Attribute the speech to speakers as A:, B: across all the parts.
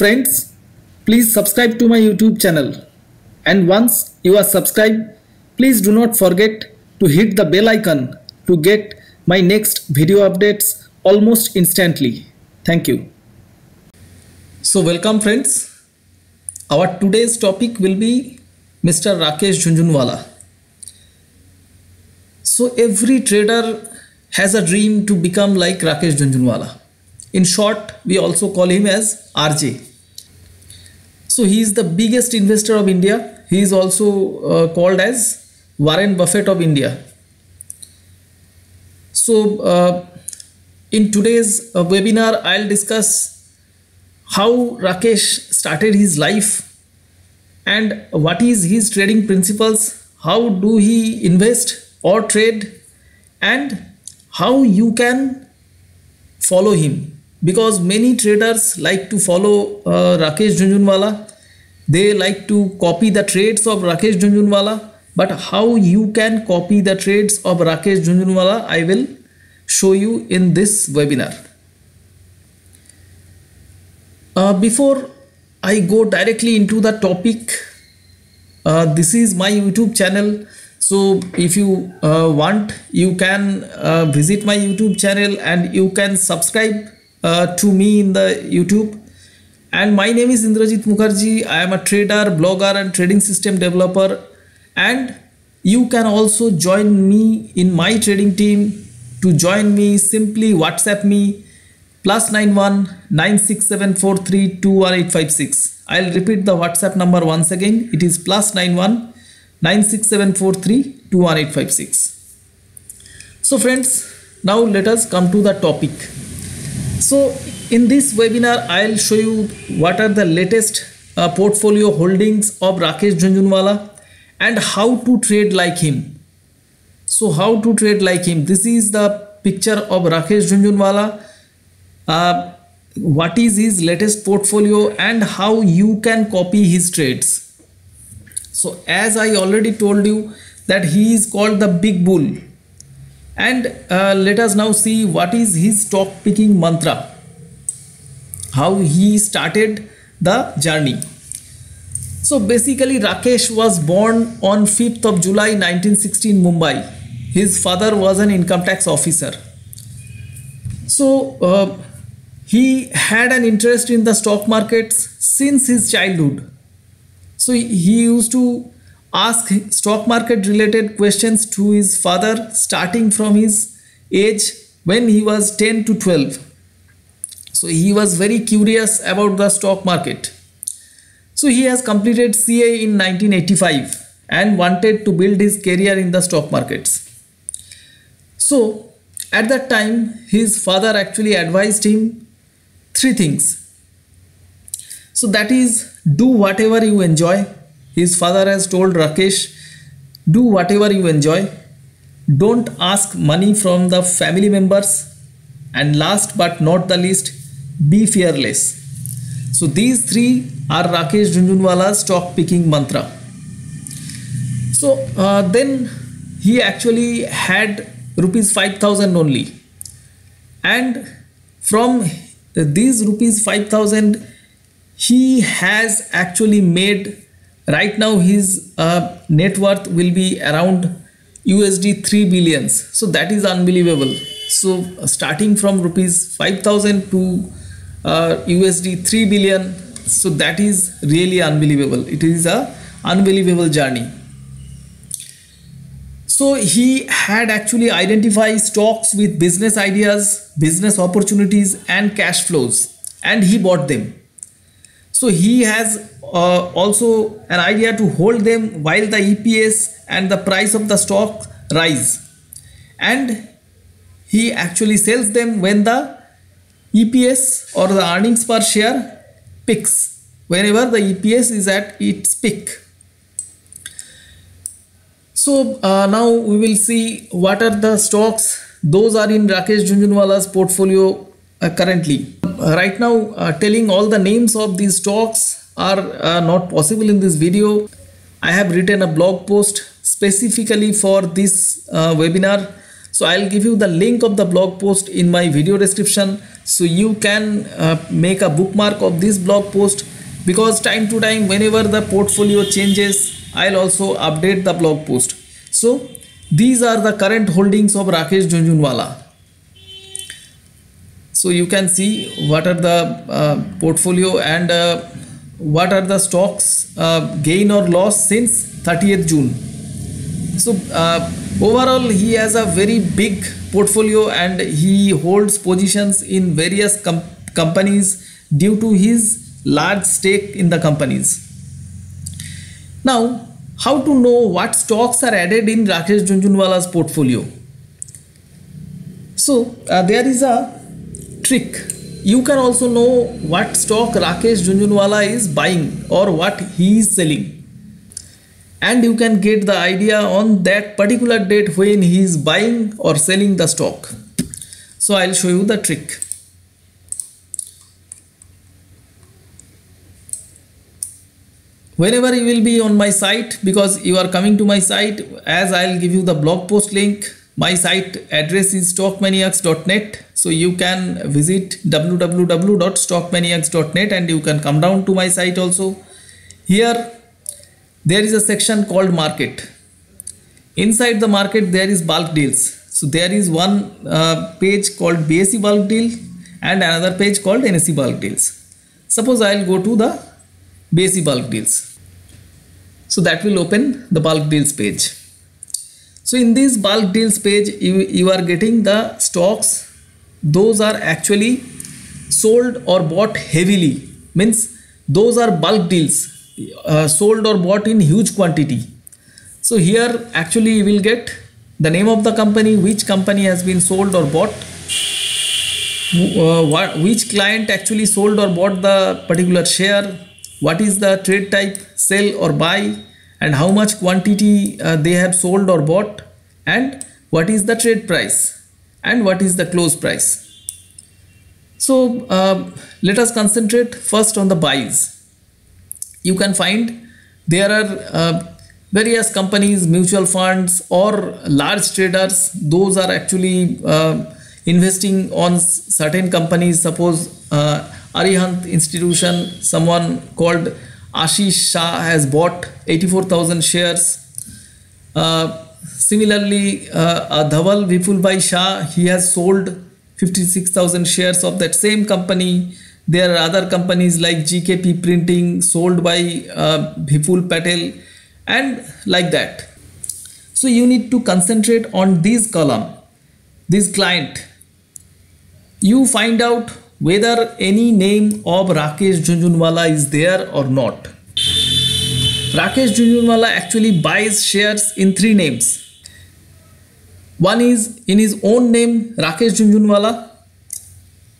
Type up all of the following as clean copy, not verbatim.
A: Friends, please subscribe to my YouTube channel, and once you are subscribed, please do not forget to hit the bell icon to get my next video updates almost instantly. Thank you. So welcome friends. Our today's topic will be Mr. Rakesh Jhunjhunwala. So every trader has a dream to become like Rakesh Jhunjhunwala. In short, we also call him as RJ. So he is the biggest investor of India. He is also called as Warren Buffett of India. So in today's webinar, I'll discuss how Rakesh started his life and what is his trading principles, how do he invest or trade, and how you can follow him. Because many traders like to follow Rakesh Jhunjhunwala, they like to copy the trades of Rakesh Jhunjhunwala, but how you can copy the trades of Rakesh Jhunjhunwala, I will show you in this webinar. Before I go directly into the topic, this is my YouTube channel. So if you want, you can visit my YouTube channel and you can subscribe to me in the YouTube. And my name is Indrajit Mukherjee. I am a trader, blogger and trading system developer, and you can also join me in my trading team. To join me, simply WhatsApp me +91 96743 21856. I'll repeat the WhatsApp number once again. It is +91 96743 21856. So friends, now let us come to the topic. So in this webinar, I'll show you what are the latest portfolio holdings of Rakesh Jhunjhunwala and how to trade like him. So how to trade like him. This is the picture of Rakesh Jhunjhunwala. What is his latest portfolio and how you can copy his trades. So as I already told you that he is called the Big Bull. And let us now see what is his stock picking mantra, how he started the journey. So basically Rakesh was born on 5th of July 1960 in Mumbai. His father was an income tax officer. So he had an interest in the stock markets since his childhood. So he used to ask stock market related questions to his father starting from his age when he was 10 to 12. So he was very curious about the stock market. So he has completed CA in 1985 and wanted to build his career in the stock markets. So at that time his father actually advised him three things. So that is, do whatever you enjoy. His father has told Rakesh, do whatever you enjoy. Don't ask money from the family members. And last but not the least, be fearless. So these three are Rakesh Jhunjhunwala's stock picking mantra. So then he actually had rupees 5,000 only. And from these rupees 5,000, he has actually made, right now his net worth will be around USD 3 billions. So that is unbelievable. So starting from rupees 5,000 to USD 3 billion. So that is really unbelievable. It is a unbelievable journey. So he had actually identified stocks with business ideas, business opportunities and cash flows, and he bought them. So he has also an idea to hold them while the EPS and the price of the stock rise, and he actually sells them when the EPS or the earnings per share peaks, whenever the EPS is at its peak. So now we will see what are the stocks. Those are in Rakesh Jhunjhunwala's portfolio currently. Right now telling all the names of these stocks are not possible in this video. I have written a blog post specifically for this webinar. So I'll give you the link of the blog post in my video description. So you can make a bookmark of this blog post, because time to time whenever the portfolio changes, I'll also update the blog post. So these are the current holdings of Rakesh Jhunjhunwala. So you can see what are the portfolio and what are the stocks gain or loss since 30th June. So overall he has a very big portfolio and he holds positions in various companies due to his large stake in the companies. Now, how to know what stocks are added in Rakesh Jhunjhunwala's portfolio? So there is a trick. You can also know what stock Rakesh Jhunjhunwala is buying or what he is selling, and you can get the idea on that particular date when he is buying or selling the stock. So I'll show you the trick. Whenever you will be on my site, because you are coming to my site, as I'll give you the blog post link, my site address is stockmaniacs.net. So you can visit www.stockmaniacs.net and you can come down to my site also. Here there is a section called market. Inside the market there is bulk deals. So there is one page called BSE bulk deal and another page called NSE bulk deals. Suppose I'll go to the BSE bulk deals. So that will open the bulk deals page. So in this bulk deals page, you are getting the stocks. Those are actually sold or bought heavily. Means those are bulk deals, sold or bought in huge quantity. So here actually you will get the name of the company, which company has been sold or bought, which client actually sold or bought the particular share, what is the trade type, sell or buy, and how much quantity they have sold or bought, and what is the trade price and what is the close price. So let us concentrate first on the buys. You can find there are various companies, mutual funds or large traders. Those are actually investing on certain companies. Suppose Arihant institution, someone called Ashish Shah has bought 84,000 shares. Similarly, Dhaval Vipulbhai Shah, he has sold 56,000 shares of that same company. There are other companies like GKP Printing sold by Vipul Patel and like that. So you need to concentrate on this column, this client. You find out whether any name of Rakesh Jhunjhunwala is there or not. Rakesh Jhunjhunwala actually buys shares in 3 names. One is in his own name, Rakesh Jhunjhunwala.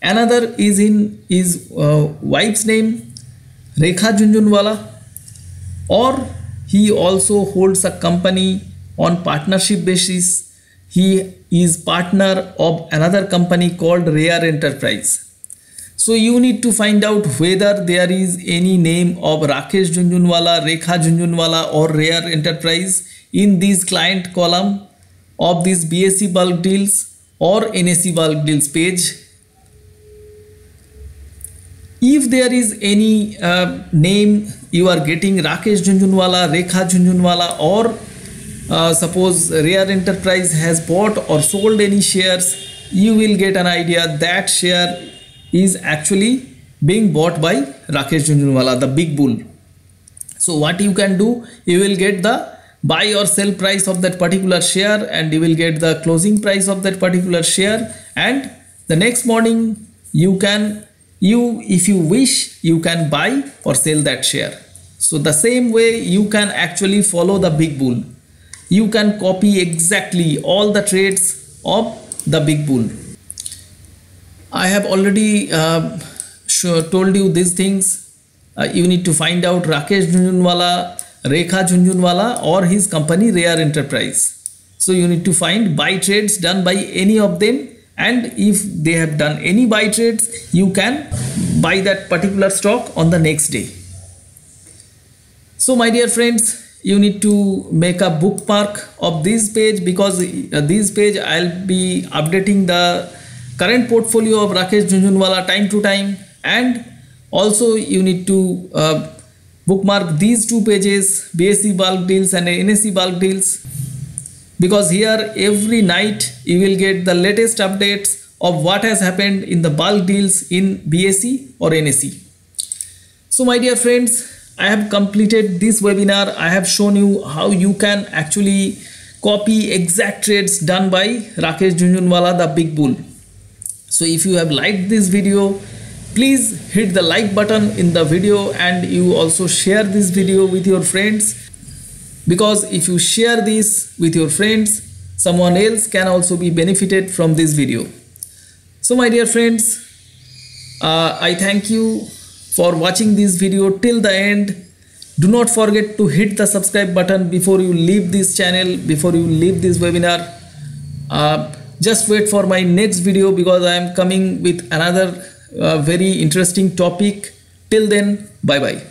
A: Another is in his wife's name, Rekha Jhunjhunwala. Or he also holds a company on partnership basis. He is partner of another company called Rare Enterprise. So you need to find out whether there is any name of Rakesh Jhunjhunwala, Rekha Jhunjhunwala or Rare Enterprise in this client column of this BSE bulk deals or NSE bulk deals page. If there is any name you are getting, Rakesh Jhunjhunwala, Rekha Jhunjhunwala, or suppose Rare Enterprise has bought or sold any shares, you will get an idea that share is actually being bought by Rakesh Jhunjhunwala, the big bull. So what you can do, you will get the buy or sell price of that particular share and you will get the closing price of that particular share, and the next morning if you wish, you can buy or sell that share. So the same way you can actually follow the big bull. You can copy exactly all the trades of the big bull. I have already told you these things. You need to find out Rakesh Jhunjhunwala, Rekha Jhunjhunwala or his company Rare Enterprise. So you need to find buy trades done by any of them, and if they have done any buy trades, you can buy that particular stock on the next day. So my dear friends, you need to make a bookmark of this page, because this page I'll be updating the current portfolio of Rakesh Jhunjhunwala time to time, and also you need to bookmark these two pages, BSE bulk deals and NSE bulk deals, because here every night you will get the latest updates of what has happened in the bulk deals in BSE or NSE. So my dear friends, I have completed this webinar. I have shown you how you can actually copy exact trades done by Rakesh Jhunjhunwala, the big bull. So if you have liked this video, please hit the like button in the video, and you also share this video with your friends, because if you share this with your friends, someone else can also be benefited from this video. So my dear friends, I thank you for watching this video till the end. Do not forget to hit the subscribe button before you leave this channel, before you leave this webinar. Just wait for my next video, because I am coming with another very interesting topic. Till then, bye bye.